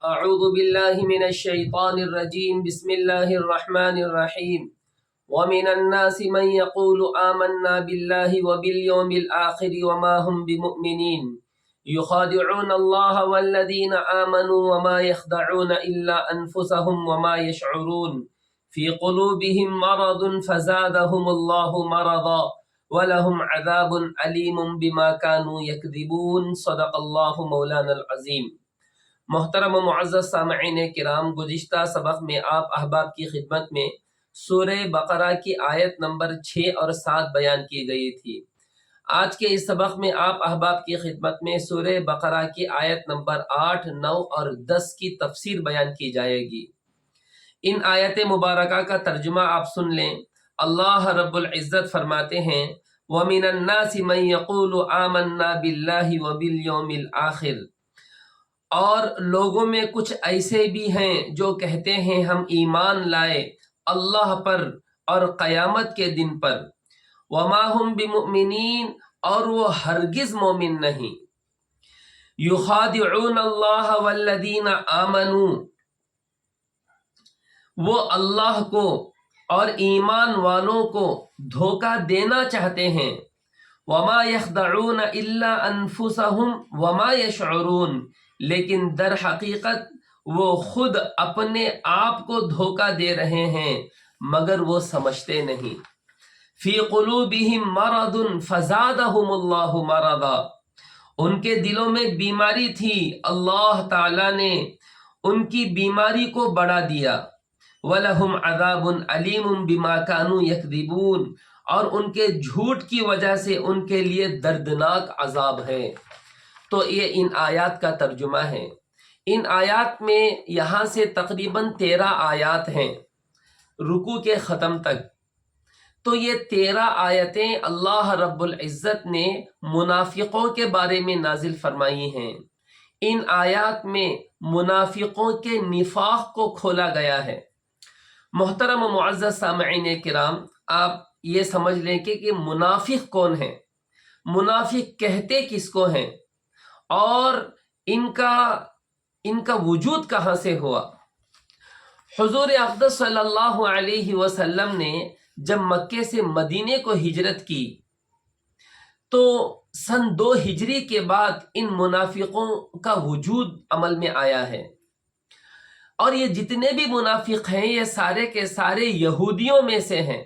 أعوذ بالله من الشيطان الرجيم بسم الله الرحمن الرحيم ومن الناس من يقول آمنا بالله وباليوم الآخر وما هم بمؤمنين يخادعون الله والذين آمنوا وما يخدعون إلا أنفسهم وما يشعرون في قلوبهم مرض فزادهم الله مرضا ولهم عذاب أليم بما كانوا يكذبون صدق الله مولانا العظيم۔ محترم و معزز سامعین کرام، گزشتہ سبق میں آپ احباب کی خدمت میں سورہ بقرہ کی آیت نمبر 6 اور 7 بیان کی گئی تھی۔ آج کے اس سبق میں آپ احباب کی خدمت میں سورہ بقرہ کی آیت نمبر 8، 9 اور 10 کی تفسیر بیان کی جائے گی۔ ان آیت مبارکہ کا ترجمہ آپ سن لیں۔ اللہ رب العزت فرماتے ہیں وَمِنَ النَّاسِ مَن يَقُولُ آمَنَّا بِاللَّهِ وَبِالْيَوْمِ الْآخِرِ، اور لوگوں میں کچھ ایسے بھی ہیں جو کہتے ہیں ہم ایمان لائے اللہ پر اور قیامت کے دن پر، وما ہم بمؤمنین، اور وہ ہرگز مومن نہیں، یخادعون اللہ والذین آمنوا، وہ اللہ کو اور ایمان والوں کو دھوکہ دینا چاہتے ہیں، وما یخدعون الا انفسہم وما یشعرون، لیکن در حقیقت وہ خود اپنے آپ کو دھوکہ دے رہے ہیں مگر وہ سمجھتے نہیں۔ فی قلوبہم مرض فزادہم اللہ مرضا، ان کے دلوں میں بیماری تھی، اللہ تعالی نے ان کی بیماری کو بڑھا دیا۔ وَلَهُمْ عَذَابٌ عَلِيمٌ بِمَا كَانُوا يَكْذِبُونَ، اور ان کے جھوٹ کی وجہ سے ان کے لیے دردناک عذاب ہے۔ تو یہ ان آیات کا ترجمہ ہے۔ ان آیات میں یہاں سے تقریباً 13 آیات ہیں رکوع کے ختم تک۔ تو یہ 13 آیتیں اللہ رب العزت نے منافقوں کے بارے میں نازل فرمائی ہیں۔ ان آیات میں منافقوں کے نفاق کو کھولا گیا ہے۔ محترم و معزز سامعین کرام، آپ یہ سمجھ لیں کہ منافق کون ہیں، منافق کہتے کس کو ہیں، اور ان کا وجود کہاں سے ہوا۔ حضور اقدس صلی اللہ علیہ وسلم نے جب مکے سے مدینے کو ہجرت کی تو سن 2 ہجری کے بعد ان منافقوں کا وجود عمل میں آیا ہے، اور یہ جتنے بھی منافق ہیں یہ سارے کے سارے یہودیوں میں سے ہیں۔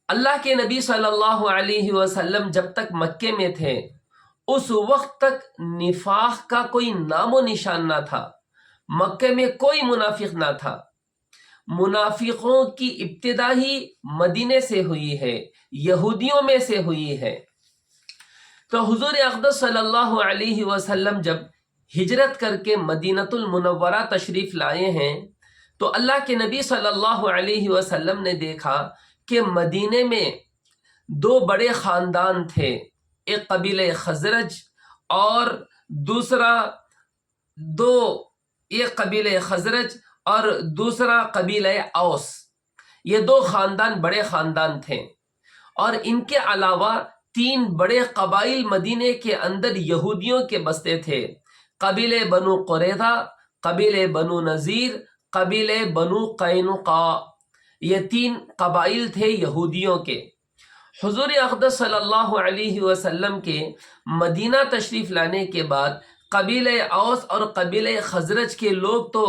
اللہ کے نبی صلی اللہ علیہ وسلم جب تک مکے میں تھے اس وقت تک نفاق کا کوئی نام و نشان نہ تھا، مکے میں کوئی منافق نہ تھا۔ منافقوں کی ابتدا ہی مدینے سے ہوئی ہے، یہودیوں میں سے ہوئی ہے۔ تو حضور اقدس صلی اللہ علیہ وسلم جب ہجرت کر کے مدینۃ المنورہ تشریف لائے ہیں تو اللہ کے نبی صلی اللہ علیہ وسلم نے دیکھا کہ مدینے میں 2 بڑے خاندان تھے، ایک قبیلہ خزرج اور دوسرا قبیلہ اوس۔ یہ 2 خاندان بڑے خاندان تھے، اور ان کے علاوہ 3 بڑے قبائل مدینے کے اندر یہودیوں کے بستے تھے، قبیلہ بنو قریظہ، قبیلہ بنو نذیر، قبیلہ بنو قینقاع۔ یہ 3 قبائل تھے یہودیوں کے۔ حضور اقدس صلی اللہ علیہ وسلم کے مدینہ تشریف لانے کے بعد قبیلہ اوس اور قبیلہ خزرج کے لوگ تو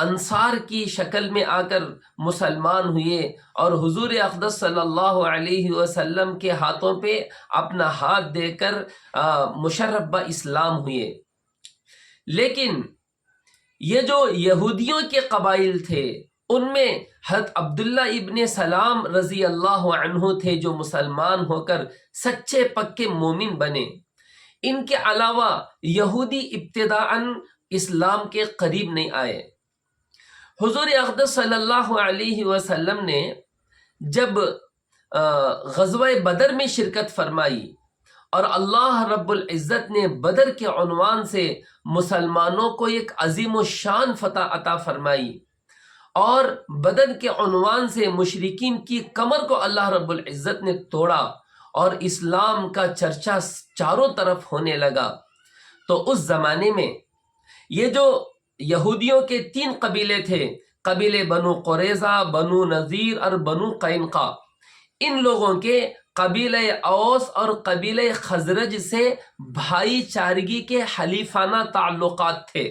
انصار کی شکل میں آ کر مسلمان ہوئے اور حضور اقدس صلی اللہ علیہ وسلم کے ہاتھوں پہ اپنا ہاتھ دے کر مشرف با اسلام ہوئے۔ لیکن یہ جو یہودیوں کے قبائل تھے ان میں حضرت عبداللہ ابن سلام رضی اللہ عنہ تھے جو مسلمان ہو کر سچے پکے مومن بنے۔ ان کے علاوہ یہودی ابتداءً اسلام کے قریب نہیں آئے۔ حضور اقدس صلی اللہ علیہ وسلم نے جب غزوہ بدر میں شرکت فرمائی اور اللہ رب العزت نے بدر کے عنوان سے مسلمانوں کو ایک عظیم الشان فتح عطا فرمائی، اور بدر کے عنوان سے مشرکین کی کمر کو اللہ رب العزت نے توڑا اور اسلام کا چرچا چاروں طرف ہونے لگا، تو اس زمانے میں یہ جو یہودیوں کے 3 قبیلے تھے، قبیلے بنو قریظہ، بنو نذیر اور بنو قینقاع۔ ان لوگوں کے قبیلہ اوس اور قبیلہ خزرج سے بھائی چارگی کے حلیفانہ تعلقات تھے۔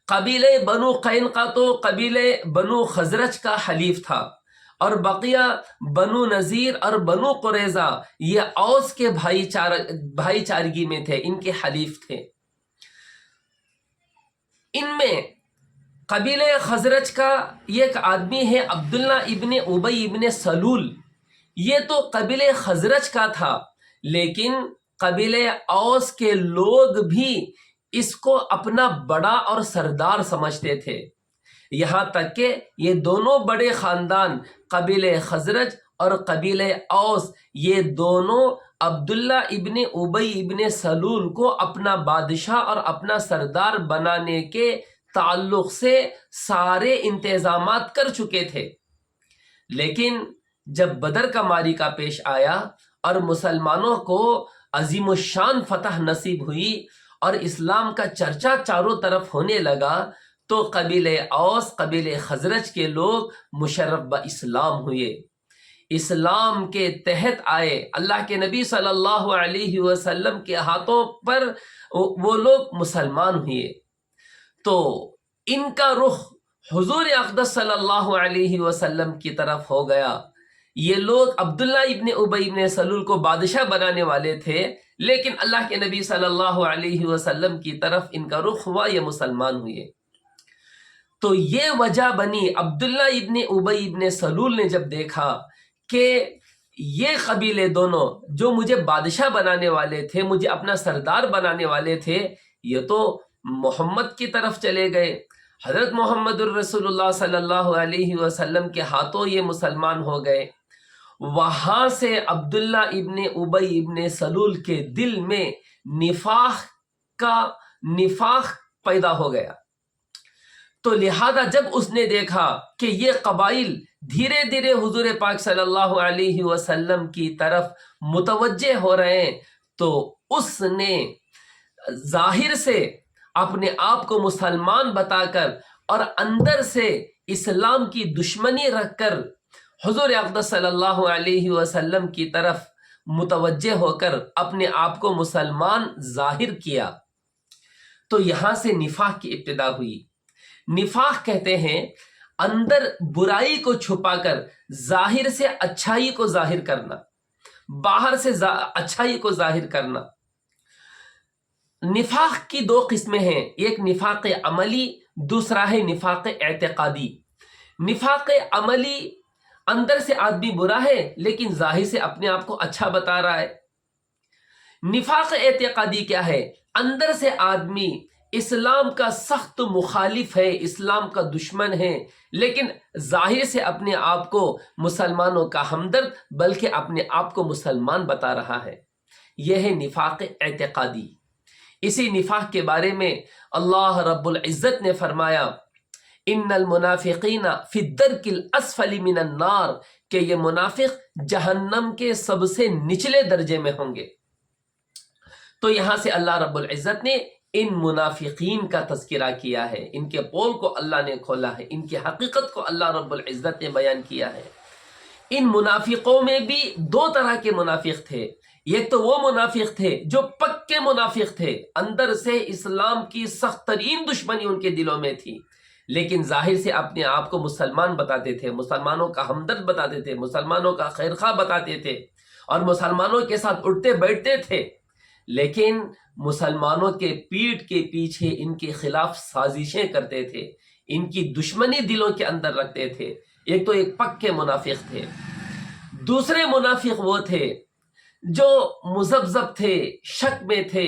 قبیلہ بنو قینقاع تو قبیلہ بنو خزرج کا حلیف تھا، اور بقیہ بنو نذیر اور بنو قریظہ یہ اوس کے بھائی چارگی میں تھے، ان کے حلیف تھے۔ ان میں قبیلہ خزرج کا ایک آدمی ہے عبداللہ ابن ابی ابن سلول، یہ تو قبیلہ خزرج کا تھا، لیکن قبیلہ اوس کے لوگ بھی اس کو اپنا بڑا اور سردار سمجھتے تھے، یہاں تک کہ یہ دونوں بڑے خاندان قبیلہ خزرج اور قبیلہ اوس یہ دونوں عبداللہ ابن ابی ابن سلول کو اپنا بادشاہ اور اپنا سردار بنانے کے تعلق سے سارے انتظامات کر چکے تھے۔ لیکن جب بدر کا معرکہ پیش آیا اور مسلمانوں کو عظیم الشان فتح نصیب ہوئی اور اسلام کا چرچا چاروں طرف ہونے لگا، تو قبیلہ اوس قبیلہ خزرج کے لوگ مشرف باسلام ہوئے، اسلام کے تحت آئے، اللہ کے نبی صلی اللہ علیہ وسلم کے ہاتھوں پر وہ لوگ مسلمان ہوئے۔ تو ان کا رخ حضور اقدس صلی اللہ علیہ وسلم کی طرف ہو گیا۔ یہ لوگ عبداللہ ابن ابی ابن سلول کو بادشاہ بنانے والے تھے، لیکن اللہ کے نبی صلی اللہ علیہ وسلم کی طرف ان کا رخ ہوا، یہ مسلمان ہوئے۔ تو یہ وجہ بنی، عبداللہ ابن ابی ابن سلول نے جب دیکھا کہ یہ قبیلے دونوں جو مجھے بادشاہ بنانے والے تھے، مجھے اپنا سردار بنانے والے تھے، یہ تو محمد کی طرف چلے گئے، حضرت محمد الرسول اللہ صلی اللہ علیہ وسلم کے ہاتھوں یہ مسلمان ہو گئے۔ وہاں سے عبداللہ ابن ابی ابن سلول کے دل میں نفاق پیدا ہو گیا۔ تو لہذا جب اس نے دیکھا کہ یہ قبائل دھیرے دھیرے حضور پاک صلی اللہ علیہ وسلم کی طرف متوجہ ہو رہے ہیں، تو اس نے ظاہر سے اپنے آپ کو مسلمان بتا کر اور اندر سے اسلام کی دشمنی رکھ کر حضور اقدس صلی اللہ علیہ وسلم کی طرف متوجہ ہو کر اپنے آپ کو مسلمان ظاہر کیا۔ تو یہاں سے نفاق کی ابتدا ہوئی۔ نفاق کہتے ہیں اندر برائی کو چھپا کر ظاہر سے اچھائی کو ظاہر کرنا، باہر سے اچھائی کو ظاہر کرنا۔ نفاق کی 2 قسمیں ہیں، ایک نفاق عملی، دوسرا ہے نفاق اعتقادی۔ نفاق عملی، اندر سے آدمی برا ہے لیکن ظاہر سے اپنے آپ کو اچھا بتا رہا ہے۔ نفاق اعتقادی کیا ہے؟ اندر سے آدمی اسلام کا سخت مخالف ہے، اسلام کا دشمن ہے، لیکن ظاہر سے اپنے آپ کو مسلمانوں کا ہمدرد بلکہ اپنے آپ کو مسلمان بتا رہا ہے۔ یہ ہے نفاق اعتقادی۔ اسی نفاق کے بارے میں اللہ رب العزت نے فرمایا ان المنافقین فی الدرک الاسفل من النار، کہ یہ منافق جہنم کے سب سے نچلے درجے میں ہوں گے۔ تو یہاں سے اللہ رب العزت نے ان منافقین کا تذکرہ کیا ہے، ان کے پول کو اللہ نے کھولا ہے، ان کی حقیقت کو اللہ رب العزت نے بیان کیا ہے۔ ان منافقوں میں بھی 2 طرح کے منافق تھے۔ ایک تو وہ منافق تھے جو پکے منافق تھے، اندر سے اسلام کی سخت ترین دشمنی ان کے دلوں میں تھی، لیکن ظاہر سے اپنے آپ کو مسلمان بتاتے تھے، مسلمانوں کا ہمدرد بتاتے تھے، مسلمانوں کا خیرخواہ بتاتے تھے اور مسلمانوں کے ساتھ اٹھتے بیٹھتے تھے، لیکن مسلمانوں کے پیٹھ کے پیچھے ان کے خلاف سازشیں کرتے تھے، ان کی دشمنی دلوں کے اندر رکھتے تھے۔ ایک تو ایک پکے منافق تھے۔ دوسرے منافق وہ تھے جو مذبذب تھے، شک میں تھے،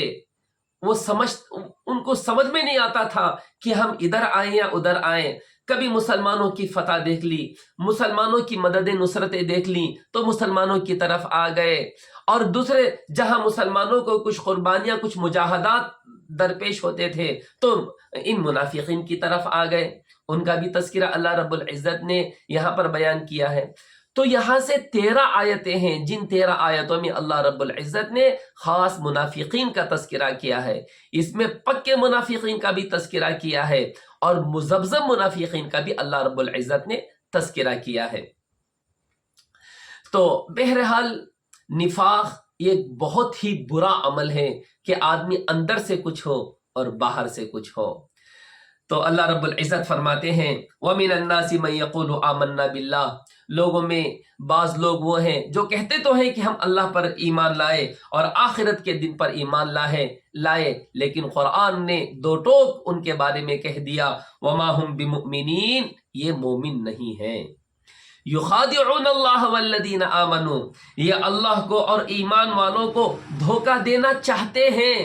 ان کو سمجھ میں نہیں آتا تھا کہ ہم ادھر آئیں یا ادھر آئیں۔ کبھی مسلمانوں کی فتح دیکھ لی، مسلمانوں کی مدد نصرتیں دیکھ لی تو مسلمانوں کی طرف آ گئے، اور دوسرے جہاں مسلمانوں کو کچھ قربانیاں، کچھ مجاہدات درپیش ہوتے تھے تو ان منافقین کی طرف آ گئے۔ ان کا بھی تذکرہ اللہ رب العزت نے یہاں پر بیان کیا ہے۔ تو یہاں سے 13 آیتیں ہیں، جن 13 آیتوں میں اللہ رب العزت نے خاص منافقین کا تذکرہ کیا ہے، اس میں پکے منافقین کا بھی تذکرہ کیا ہے اور مذبذب منافقین کا بھی اللہ رب العزت نے تذکرہ کیا ہے۔ تو بہرحال نفاق یہ بہت ہی برا عمل ہے کہ آدمی اندر سے کچھ ہو اور باہر سے کچھ ہو۔ تو اللہ رب العزت فرماتے ہیں وَمِنَ النَّاسِ مَن يَقُولُ آمَنَّا بِاللَّهِ، لوگوں میں بعض لوگ وہ ہیں جو کہتے تو ہیں کہ ہم اللہ پر ایمان لائے اور آخرت کے دن پر ایمان لائے، لیکن قرآن نے دو ٹوک ان کے بارے میں کہہ دیا وَمَا هُم بِمُؤْمِنِينَ، یہ مومن نہیں ہیں۔ یخادعون اللہ والذین آمنوا، یہ اللہ کو اور ایمان والوں کو دھوکہ دینا چاہتے ہیں،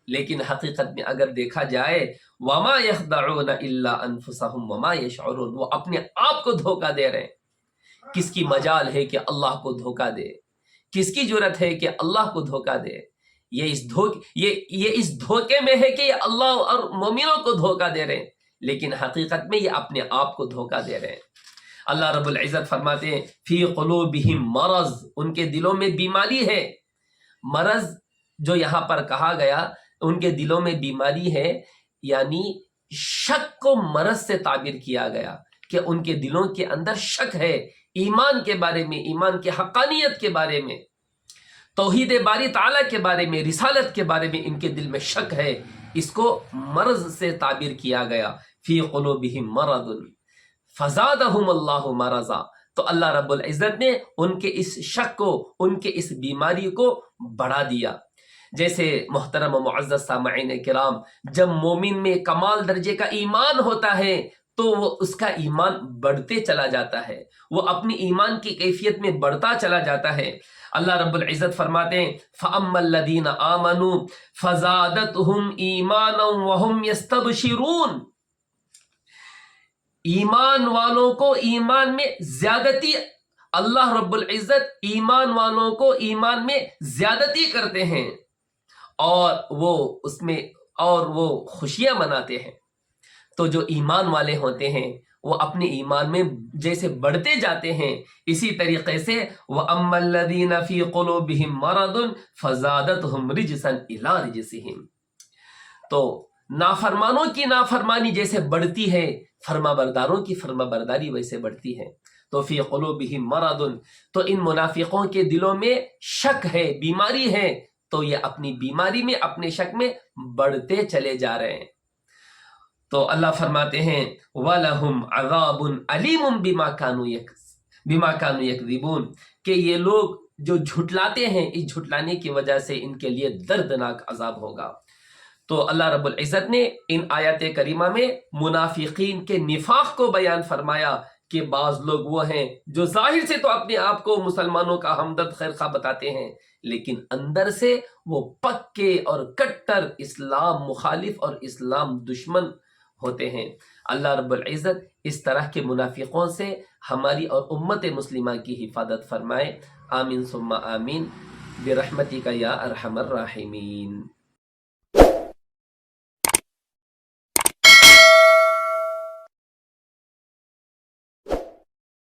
لیکن حقیقت میں اگر دیکھا جائے وما یخدعون الا انفسهم وما یشعرون، وہ اپنے آپ کو دھوکہ دے رہے ہیں۔ کس کی مجال ہے کہ اللہ کو دھوکہ دے؟ کس کی جرت ہے کہ اللہ کو دھوکہ دے؟ یہ اس دھوکے میں ہے کہ یہ اللہ اور مومنوں کو دھوکہ دے رہے ہیں، لیکن حقیقت میں یہ اپنے آپ کو دھوکہ دے رہے ہیں۔ اللہ رب العزت فرماتے ہیں فی قلوبہم مرض، ان کے دلوں میں بیماری ہے۔ مرض جو یہاں پر کہا گیا ان کے دلوں میں بیماری ہے، یعنی شک کو مرض سے تعبیر کیا گیا کہ ان کے دلوں کے اندر شک ہے ایمان کے بارے میں، ایمان کے حقانیت کے بارے میں، توحید باری تعالیٰ کے بارے میں، رسالت کے بارے میں ان کے دل میں شک ہے، اس کو مرض سے تعبیر کیا گیا فی قلوبہم مرض فزادہم اللہ مرضا۔ تو اللہ رب العزت نے ان کے اس شک کو، ان کے اس بیماری کو بڑھا دیا۔ جیسے محترم و معزز سامعین کرام، جب مومن میں کمال درجے کا ایمان ہوتا ہے تو وہ اس کا ایمان بڑھتے چلا جاتا ہے، وہ اپنی ایمان کی کیفیت میں بڑھتا چلا جاتا ہے۔ اللہ رب العزت فرماتے ہیں فَأَمَّا الَّذِينَ آمَنُوا فَزَادَتْهُمْ إِيمَانًا وَهُمْ يَسْتَبْشِرُونَ، ایمان والوں کو ایمان میں زیادتی، اللہ رب العزت ایمان والوں کو ایمان میں زیادتی کرتے ہیں اور وہ خوشیاں مناتے ہیں۔ تو جو ایمان والے ہوتے ہیں وہ اپنے ایمان میں جیسے بڑھتے جاتے ہیں، اسی طریقے سے وَأَمَّا الَّذِينَ فِي قُلُوبِهِم مَرَضٌ فَزَادَتْهُمْ رِجْسًا إِلَىٰ رِجْسِهِمْ، تو نافرمانوں کی نافرمانی جیسے بڑھتی ہے، فرما برداروں کی فرما برداری ویسے بڑھتی ہے۔ تو فی قلوبہم مرض، تو ان منافقوں کے دلوں میں شک ہے، بیماری ہے، تو یہ اپنی بیماری میں، اپنے شک میں بڑھتے چلے جا رہے ہیں۔ تو اللہ فرماتے ہیں وَلَهُمْ عَذَابٌ عَلِيمٌ بِمَا كَانُوا يَكْذِبُونَ، کہ یہ لوگ جو جھٹلاتے ہیں، اس جھٹلانے کی وجہ سے ان کے لیے دردناک عذاب ہوگا۔ تو اللہ رب العزت نے ان آیات کریمہ میں منافقین کے نفاق کو بیان فرمایا کہ بعض لوگ وہ ہیں جو ظاہر سے تو اپنے آپ کو مسلمانوں کا ہمدرد خیر خواہ بتاتے ہیں، لیکن اندر سے وہ پکے اور کٹر اسلام مخالف اور اسلام دشمن ہوتے ہیں۔ اللہ رب العزت اس طرح کے منافقوں سے ہماری اور امت مسلمہ کی حفاظت فرمائے، آمین ثم آمین برحمتک یا ارحم الراحمین۔